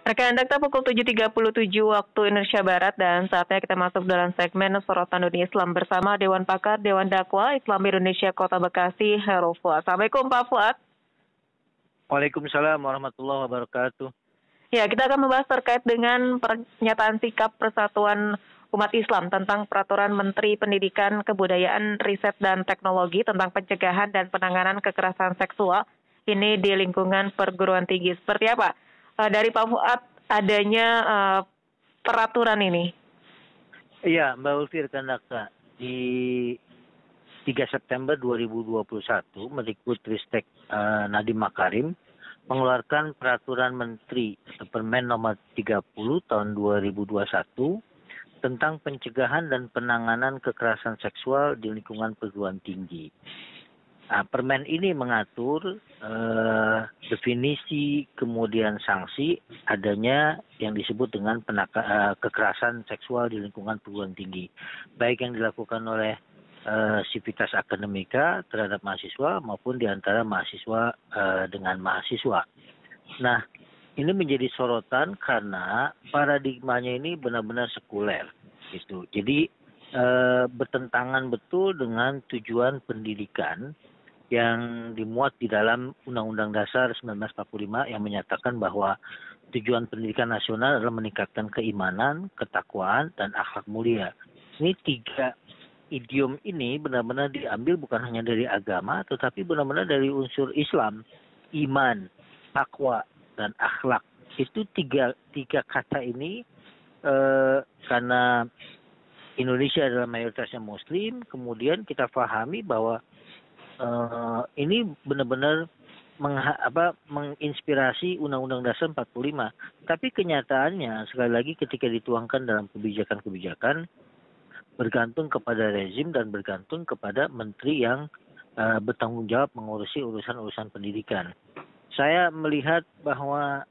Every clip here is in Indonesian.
Rekan Dakta pukul 7.37 waktu Indonesia Barat dan saatnya kita masuk dalam segmen Sorotan Dunia Islam bersama Dewan Pakar Dewan Dakwah Islam Indonesia Kota Bekasi, Hairul Fuad. Assalamualaikum Pak Fuad. Waalaikumsalam warahmatullahi wabarakatuh. Ya, kita akan membahas terkait dengan pernyataan sikap Persatuan Umat Islam tentang Peraturan Menteri Pendidikan, Kebudayaan, Riset, dan Teknologi tentang pencegahan dan penanganan kekerasan seksual ini di lingkungan perguruan tinggi. Seperti apa? Dari Pak Fuad adanya peraturan ini? Iya, Mbak Ulfi rekan Dakta, di 3 September 2021, Mendikbudristek Nadiem Makarim mengeluarkan Peraturan Menteri Permen Nomor 30 Tahun 2021 tentang pencegahan dan penanganan kekerasan seksual di lingkungan perguruan tinggi. Nah, permen ini mengatur definisi kemudian sanksi adanya yang disebut dengan kekerasan seksual di lingkungan perguruan tinggi, baik yang dilakukan oleh sivitas akademika terhadap mahasiswa maupun di antara mahasiswa dengan mahasiswa. Nah, ini menjadi sorotan karena paradigmanya ini benar-benar sekuler, gitu. Jadi bertentangan betul dengan tujuan pendidikan yang dimuat di dalam Undang-Undang Dasar 1945 yang menyatakan bahwa tujuan pendidikan nasional adalah meningkatkan keimanan, ketakwaan, dan akhlak mulia. Ini tiga idiom ini benar-benar diambil bukan hanya dari agama, tetapi benar-benar dari unsur Islam, iman, takwa, dan akhlak. Itu tiga kata ini karena Indonesia adalah mayoritasnya Muslim, kemudian kita pahami bahwa ini benar-benar menginspirasi Undang-Undang Dasar 45. Tapi kenyataannya sekali lagi ketika dituangkan dalam kebijakan-kebijakan bergantung kepada rezim dan bergantung kepada menteri yang bertanggung jawab mengurusi urusan-urusan pendidikan. Saya melihat bahwa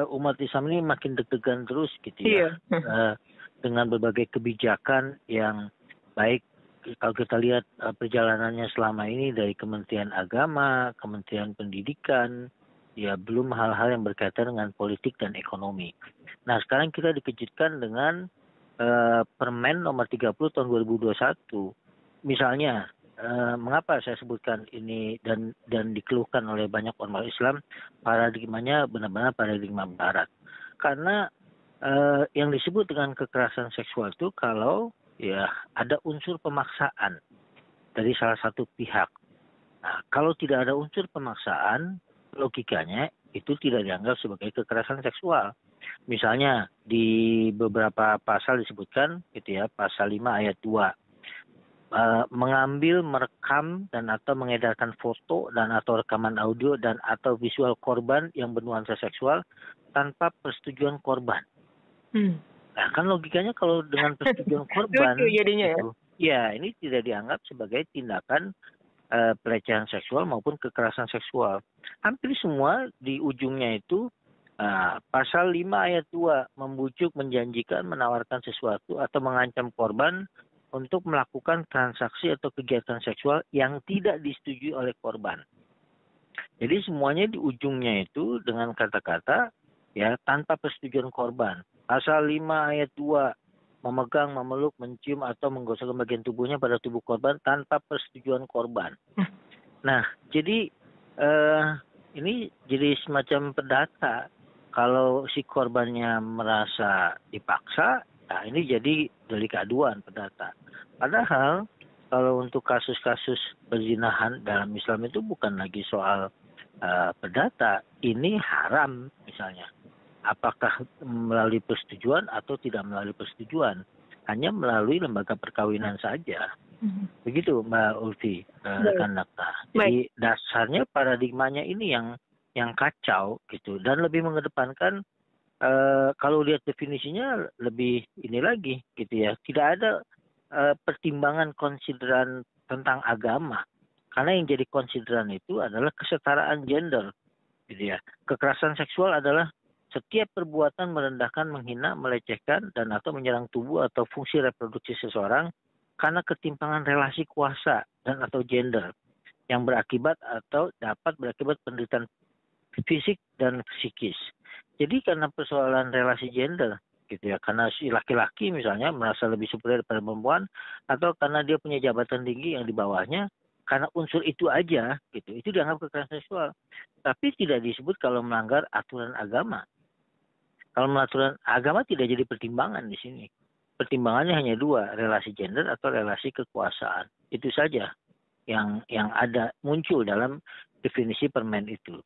umat Islam ini makin deg-degan terus gitu ya. Dengan berbagai kebijakan yang baik. Kalau kita lihat perjalanannya selama ini dari Kementerian Agama, Kementerian Pendidikan, ya belum hal-hal yang berkaitan dengan politik dan ekonomi. Nah, sekarang kita dikejutkan dengan Permen Nomor 30 Tahun 2021. Misalnya, mengapa saya sebutkan ini dan dikeluhkan oleh banyak orang Islam, paradigmanya benar-benar paradigma Barat. Karena yang disebut dengan kekerasan seksual itu kalau ya ada unsur pemaksaan dari salah satu pihak. Nah, kalau tidak ada unsur pemaksaan, logikanya itu tidak dianggap sebagai kekerasan seksual. Misalnya di beberapa pasal disebutkan gitu ya, pasal 5 ayat 2. Mengambil, merekam dan atau mengedarkan foto dan atau rekaman audio dan atau visual korban yang bernuansa seksual tanpa persetujuan korban. Nah, kan logikanya kalau dengan persetujuan korban, gitu, ya ini tidak dianggap sebagai tindakan pelecehan seksual maupun kekerasan seksual. Hampir semua di ujungnya itu pasal 5 ayat 2 membujuk, menjanjikan, menawarkan sesuatu atau mengancam korban untuk melakukan transaksi atau kegiatan seksual yang tidak disetujui oleh korban. Jadi semuanya di ujungnya itu dengan kata-kata ya tanpa persetujuan korban. Pasal 5 ayat 2, memegang, memeluk, mencium atau menggosokkan bagian tubuhnya pada tubuh korban tanpa persetujuan korban. Nah, jadi ini jadi semacam perdata. Kalau si korbannya merasa dipaksa, nah ini jadi delik aduan perdata. Padahal kalau untuk kasus-kasus perzinahan dalam Islam itu bukan lagi soal perdata, ini haram misalnya. Apakah melalui persetujuan atau tidak melalui persetujuan. Hanya melalui lembaga perkawinan saja. Begitu Mbak Ulfi, rekan Dakta. Jadi dasarnya paradigmanya ini yang kacau gitu. Dan lebih mengedepankan, kalau lihat definisinya lebih ini lagi gitu ya. Tidak ada pertimbangan konsideran tentang agama. Karena yang jadi konsideran itu adalah kesetaraan gender. Gitu ya. Kekerasan seksual adalah setiap perbuatan merendahkan, menghina, melecehkan, dan atau menyerang tubuh atau fungsi reproduksi seseorang karena ketimpangan relasi kuasa dan atau gender yang berakibat atau dapat berakibat penderitaan fisik dan psikis. Jadi karena persoalan relasi gender gitu ya, karena si laki-laki misalnya merasa lebih superior daripada perempuan, atau karena dia punya jabatan tinggi yang di bawahnya, karena unsur itu aja gitu, itu dianggap kekerasan seksual. Tapi tidak disebut kalau melanggar aturan agama. Kalau melanggar agama tidak jadi pertimbangan di sini. Pertimbangannya hanya dua, relasi gender atau relasi kekuasaan. Itu saja yang ada muncul dalam definisi permen itu.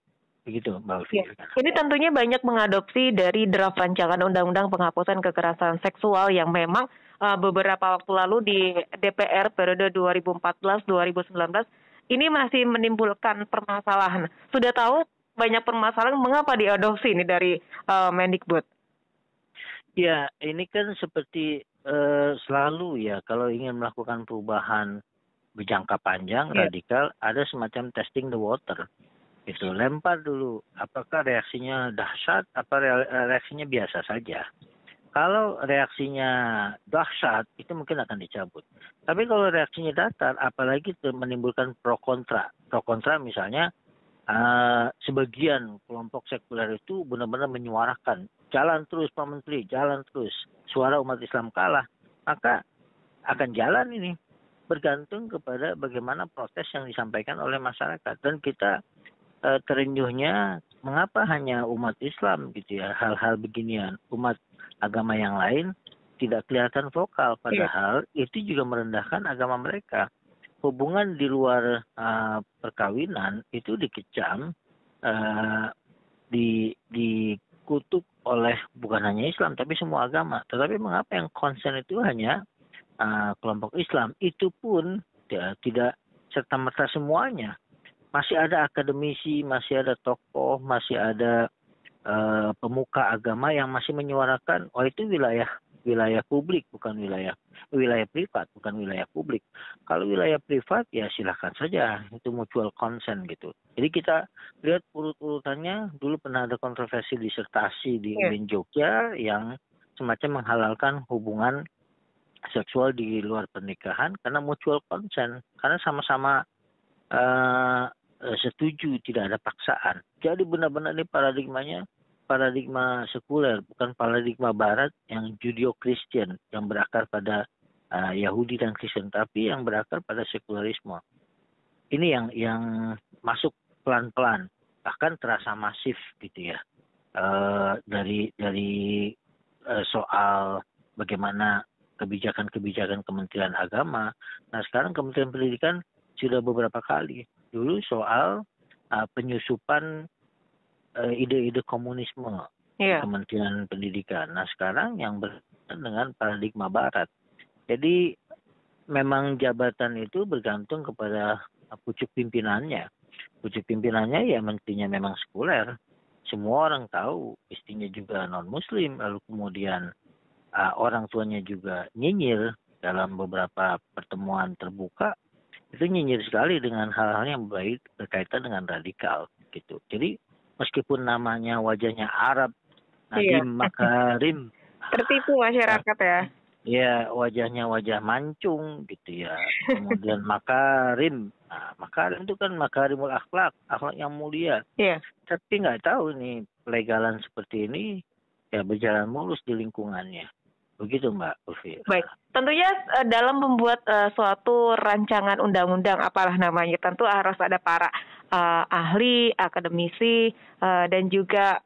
Begitu, Mbak Ulfi. Ya. Ini tentunya banyak mengadopsi dari draft rancangan undang-undang penghapusan kekerasan seksual yang memang beberapa waktu lalu di DPR periode 2014-2019 ini masih menimbulkan permasalahan. Sudah tahu banyak permasalahan, mengapa diadopsi ini dari Mendikbud? Ya, ini kan seperti selalu ya, kalau ingin melakukan perubahan berjangka panjang, radikal, ada semacam testing the water. Gitu, lempar dulu, apakah reaksinya dahsyat, apa reaksinya biasa saja. Kalau reaksinya dahsyat, itu mungkin akan dicabut. Tapi kalau reaksinya datar, apalagi menimbulkan pro kontra. Pro kontra misalnya, sebagian kelompok sekuler itu benar-benar menyuarakan, jalan terus Pak Menteri, jalan terus. Suara umat Islam kalah, maka akan jalan ini. Bergantung kepada bagaimana protes yang disampaikan oleh masyarakat. Dan kita terenyuhnya, mengapa hanya umat Islam gitu ya, hal-hal beginian. Umat agama yang lain tidak kelihatan vokal, padahal itu juga merendahkan agama mereka. Hubungan di luar perkawinan itu dikecam, dikutuk oleh bukan hanya Islam tapi semua agama. Tetapi mengapa yang konsen itu hanya kelompok Islam? Itu pun ya, tidak serta-merta semuanya. Masih ada akademisi, masih ada tokoh, masih ada pemuka agama yang masih menyuarakan, oh itu wilayah publik, bukan wilayah privat, bukan wilayah publik. Kalau wilayah privat ya silahkan saja, itu mutual consent gitu. Jadi kita lihat urut-urutannya, dulu pernah ada kontroversi disertasi di UIN Jogja yang semacam menghalalkan hubungan seksual di luar pernikahan karena mutual consent, karena sama-sama setuju, tidak ada paksaan. Jadi benar-benar ini paradigma sekuler, bukan paradigma barat yang Judeo-Kristen, yang berakar pada Yahudi dan Kristen, tapi yang berakar pada sekularisme. Ini yang masuk pelan-pelan, bahkan terasa masif gitu ya. Dari soal bagaimana kebijakan-kebijakan Kementerian Agama. Nah sekarang Kementerian Pendidikan sudah beberapa kali. Dulu soal penyusupan ide-ide komunisme di Kementerian Pendidikan. Nah sekarang yang berkaitan dengan paradigma barat. Jadi memang jabatan itu bergantung kepada pucuk pimpinannya. Pucuk pimpinannya ya menterinya memang sekuler. Semua orang tahu, istrinya juga non-muslim, lalu kemudian orang tuanya juga nyinyir dalam beberapa pertemuan terbuka. Itu nyinyir sekali dengan hal-hal yang baik berkaitan dengan radikal gitu. Jadi meskipun namanya wajahnya Arab, Nadiem Makarim, tertipu masyarakat ya. Ya, wajahnya wajah mancung gitu ya. Kemudian Makarim. Nah, Makarim itu kan makarimul akhlak yang mulia. Tapi nggak tahu nih pelegalan seperti ini ya berjalan mulus di lingkungannya. Begitu Mbak Ulfi. Baik, tentunya dalam membuat suatu rancangan undang-undang apalah namanya, tentu harus ada para ahli, akademisi, dan juga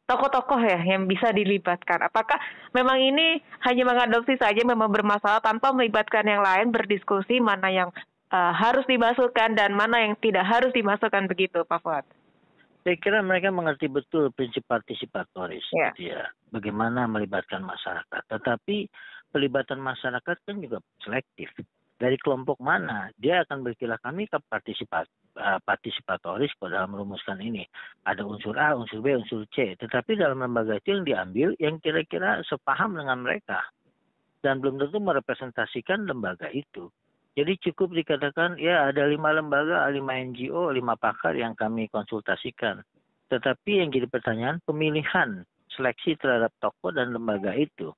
tokoh-tokoh ya yang bisa dilibatkan. Apakah memang ini hanya mengadopsi saja memang bermasalah tanpa melibatkan yang lain, berdiskusi mana yang harus dimasukkan dan mana yang tidak harus dimasukkan, begitu Pak Fuad? Saya kira mereka mengerti betul prinsip partisipatoris, gitu ya. Bagaimana melibatkan masyarakat. Tetapi pelibatan masyarakat kan juga selektif. Dari kelompok mana dia akan berkilah, kami ke partisipatoris dalam merumuskan ini. Ada unsur A, unsur B, unsur C. Tetapi dalam lembaga itu yang diambil yang kira-kira sepaham dengan mereka. Dan belum tentu merepresentasikan lembaga itu. Jadi cukup dikatakan ya ada 5 lembaga, 5 NGO, 5 pakar yang kami konsultasikan. Tetapi yang jadi pertanyaan pemilihan seleksi terhadap tokoh dan lembaga itu.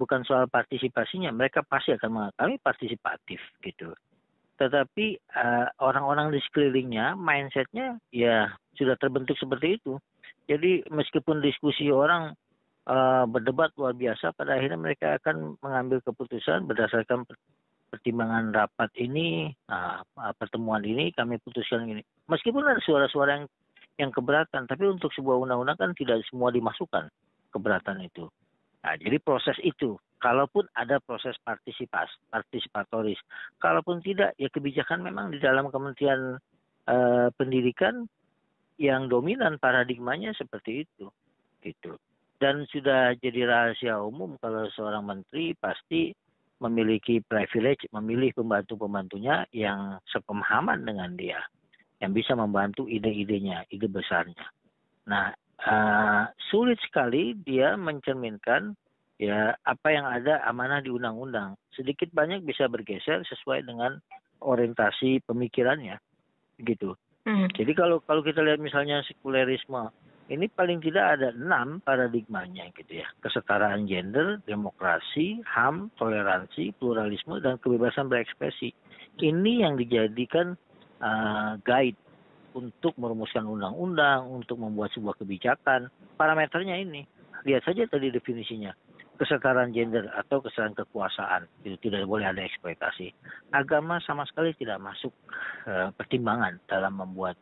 Bukan soal partisipasinya, mereka pasti akan mengakui partisipatif gitu. Tetapi orang-orang di sekelilingnya mindsetnya ya sudah terbentuk seperti itu. Jadi meskipun diskusi orang berdebat luar biasa, pada akhirnya mereka akan mengambil keputusan berdasarkan pertimbangan rapat ini, pertemuan ini kami putuskan ini. Meskipun ada suara-suara yang keberatan, tapi untuk sebuah undang-undang kan tidak semua dimasukkan keberatan itu. Nah, jadi proses itu, kalaupun ada proses partisipatoris, kalaupun tidak, ya kebijakan memang di dalam Kementerian Pendidikan yang dominan paradigmanya seperti itu, gitu. Dan sudah jadi rahasia umum kalau seorang menteri pasti memiliki privilege, memilih pembantu-pembantunya yang sepemahaman dengan dia, yang bisa membantu ide-idenya, ide besarnya. Nah, sulit sekali dia mencerminkan ya apa yang ada amanah di undang-undang. Sedikit banyak bisa bergeser sesuai dengan orientasi pemikirannya, gitu. Jadi kalau kita lihat misalnya sekulerisme, ini paling tidak ada 6 paradigmanya gitu ya. Kesetaraan gender, demokrasi, HAM, toleransi, pluralisme, dan kebebasan berekspresi. Ini yang dijadikan guide untuk merumuskan undang-undang, untuk membuat sebuah kebijakan. Parameternya ini. Lihat saja tadi definisinya. Kesetaraan gender atau kesetaraan kekuasaan. Itu tidak boleh ada eksploitasi. Agama sama sekali tidak masuk pertimbangan dalam membuat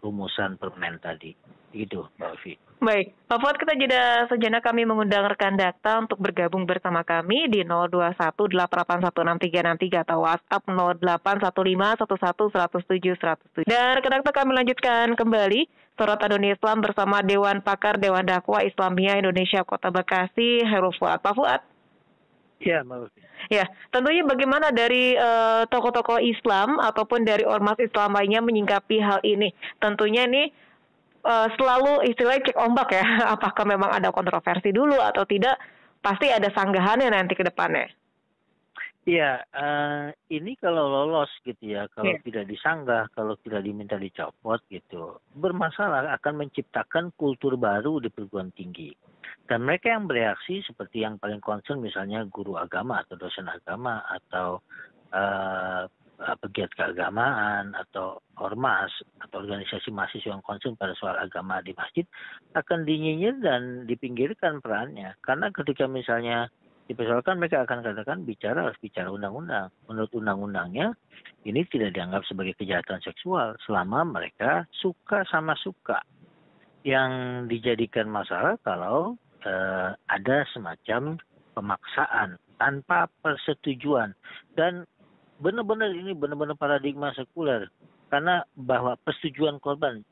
rumusan permen tadi. Gitu, Mbak Ovi. Baik, Pak Fuad, kita jeda sejenak, kami mengundang rekan Dakta untuk bergabung bersama kami di 0218816363 atau WhatsApp 0815111007. Dan rekan Dakta, kami lanjutkan kembali Sorotan Dunia Islam bersama Dewan Pakar Dewan Dakwah Islamiyah Indonesia Kota Bekasi, Hairul Fuad. Pak Fuad. Ya, Mbak Ovi. Ya, tentunya bagaimana dari tokoh-tokoh Islam ataupun dari ormas Islam lainnya menyingkapi hal ini? Tentunya ini selalu istilahnya cek ombak ya, apakah memang ada kontroversi dulu atau tidak, pasti ada sanggahannya nanti ke depannya. Iya, ini kalau lolos gitu ya, kalau tidak disanggah, kalau tidak diminta dicopot gitu, bermasalah, akan menciptakan kultur baru di perguruan tinggi. Dan mereka yang bereaksi seperti yang paling concern misalnya guru agama atau dosen agama atau pegiat keagamaan atau ormas atau organisasi mahasiswa yang concern pada soal agama di masjid akan dinyinyir dan dipinggirkan perannya. Karena ketika misalnya dipersoalkan, mereka akan katakan harus bicara undang-undang. Menurut undang-undangnya ini tidak dianggap sebagai kejahatan seksual selama mereka suka sama suka. Yang dijadikan masalah kalau ada semacam pemaksaan tanpa persetujuan. Dan benar-benar paradigma sekuler, karena bahwa persetujuan korban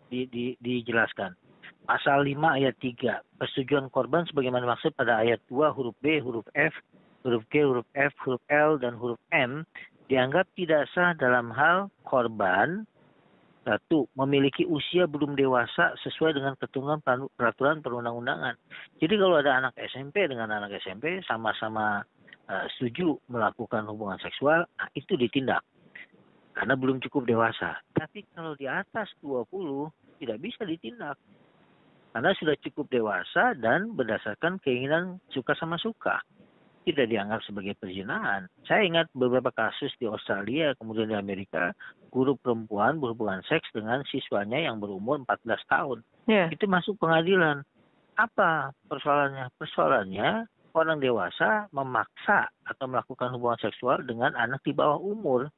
dijelaskan. Pasal 5 ayat 3, persetujuan korban sebagaimana dimaksud pada ayat 2 huruf B, huruf F, huruf G, huruf F, huruf L, dan huruf M dianggap tidak sah dalam hal korban 1. Memiliki usia belum dewasa sesuai dengan ketentuan peraturan perundang-undangan. Jadi kalau ada anak SMP dengan anak SMP sama-sama setuju melakukan hubungan seksual, itu ditindak karena belum cukup dewasa. Tapi kalau di atas 20 tidak bisa ditindak karena sudah cukup dewasa dan berdasarkan keinginan suka sama suka, tidak dianggap sebagai perzinahan. Saya ingat beberapa kasus di Australia, kemudian di Amerika, guru perempuan berhubungan seks dengan siswanya yang berumur 14 tahun. Itu masuk pengadilan. Apa persoalannya? Persoalannya orang dewasa memaksa atau melakukan hubungan seksual dengan anak di bawah umur.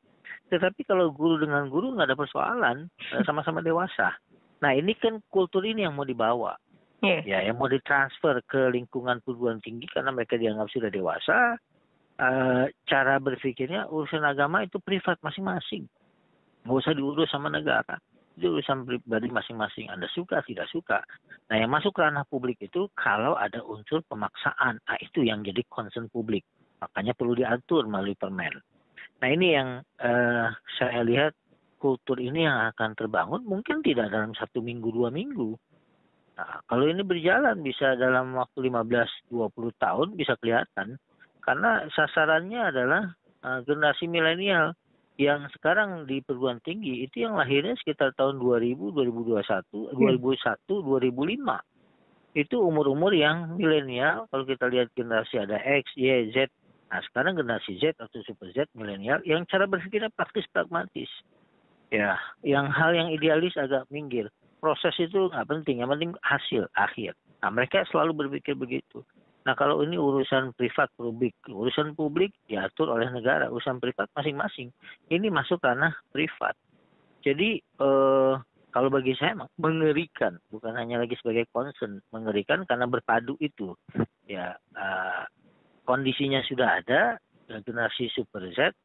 Tetapi kalau guru dengan guru nggak ada persoalan, sama-sama dewasa. Nah, ini kan kultur ini yang mau dibawa. Ya, yang mau ditransfer ke lingkungan perguruan tinggi karena mereka dianggap sudah dewasa. Cara berpikirnya urusan agama itu privat masing-masing. Nggak usah diurus sama negara. Itu urusan pribadi masing-masing. Anda suka, tidak suka. Nah, yang masuk ke ranah publik itu kalau ada unsur pemaksaan. Nah, itu yang jadi concern publik. Makanya perlu diatur melalui permen. Nah, ini yang saya lihat kultur ini yang akan terbangun. Mungkin tidak dalam 1 minggu, 2 minggu. Nah, kalau ini berjalan bisa dalam waktu 15-20 tahun bisa kelihatan. Karena sasarannya adalah generasi milenial. Yang sekarang di perguruan tinggi itu yang lahirnya sekitar tahun 2000, 2021, 2001, 2005. Itu umur-umur yang milenial. Kalau kita lihat generasi ada X, Y, Z. Nah, sekarang generasi Z atau Super Z milenial yang cara berpikirnya praktis pragmatis. Ya, yang hal yang idealis agak minggir. proses itu nggak penting, yang penting hasil akhir. Nah, mereka selalu berpikir begitu. Nah, kalau ini urusan privat publik, urusan publik diatur oleh negara, urusan privat masing-masing. Ini masuk ranah privat. Jadi kalau bagi saya mengerikan, bukan hanya lagi sebagai concern, mengerikan karena berpadu itu. Ya, kondisinya sudah ada, generasi Super Z,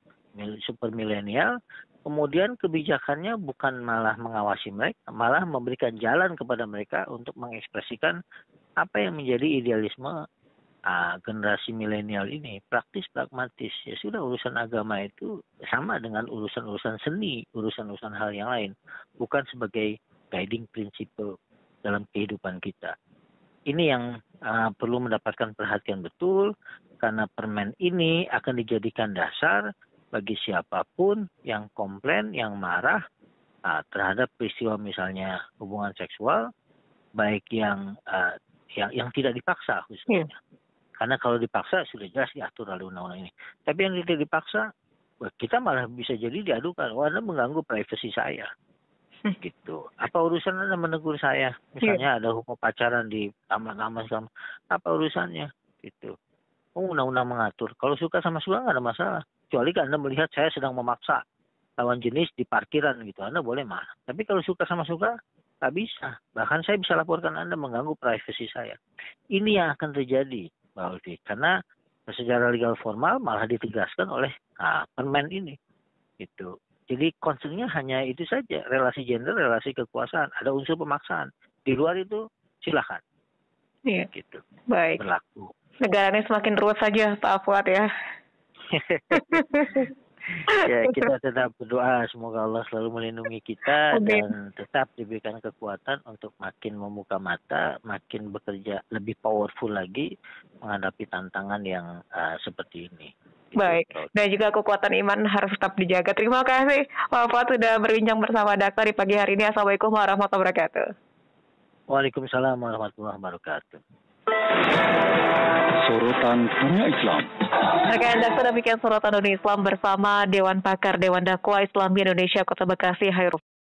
super milenial, kemudian kebijakannya bukan malah mengawasi mereka, malah memberikan jalan kepada mereka untuk mengekspresikan apa yang menjadi idealisme generasi milenial ini, praktis pragmatis. Ya sudah, urusan agama itu sama dengan urusan-urusan seni, urusan-urusan hal yang lain, bukan sebagai guiding principle dalam kehidupan kita. Ini yang perlu mendapatkan perhatian betul, karena permen ini akan dijadikan dasar bagi siapapun yang komplain, yang marah terhadap peristiwa misalnya hubungan seksual, baik yang tidak dipaksa khususnya. Karena kalau dipaksa sudah jelas diatur oleh undang-undang ini. Tapi yang tidak dipaksa, kita malah bisa jadi diadukan. Anda mengganggu privasi saya. Gitu. Apa urusan Anda menegur saya? Misalnya ada hukum pacaran di taman-taman, apa urusannya? Gitu. Undang-undang mengatur. Kalau suka sama suka nggak ada masalah. Kecuali Anda melihat saya sedang memaksa lawan jenis di parkiran gitu, Anda boleh marah. Tapi kalau suka sama suka, nggak bisa. Bahkan saya bisa laporkan Anda mengganggu privasi saya. Ini yang akan terjadi, Mbak Ulfi. Karena secara legal formal malah ditegaskan oleh permen ini. Gitu. Jadi concernnya hanya itu saja, relasi gender, relasi kekuasaan. Ada unsur pemaksaan. Di luar itu silakan. Iya. Gitu. Baik. Berlaku. Negaranya semakin ruwet saja, Pak Fuad ya. Ya, kita tetap berdoa semoga Allah selalu melindungi kita dan tetap diberikan kekuatan untuk makin membuka mata, makin bekerja lebih powerful lagi menghadapi tantangan yang seperti ini. Baik, dan juga kekuatan iman harus tetap dijaga. Terima kasih Pak Fuad sudah berbincang bersama Dakta di pagi hari ini. Assalamualaikum warahmatullahi wabarakatuh. Waalaikumsalam warahmatullahi wabarakatuh. Sorotan Dunia Islam. Rekan Dakta, demikian Sorotan Dunia Islam bersama Dewan Pakar Dewan Dakwah Islam Indonesia Kota Bekasi, Hairul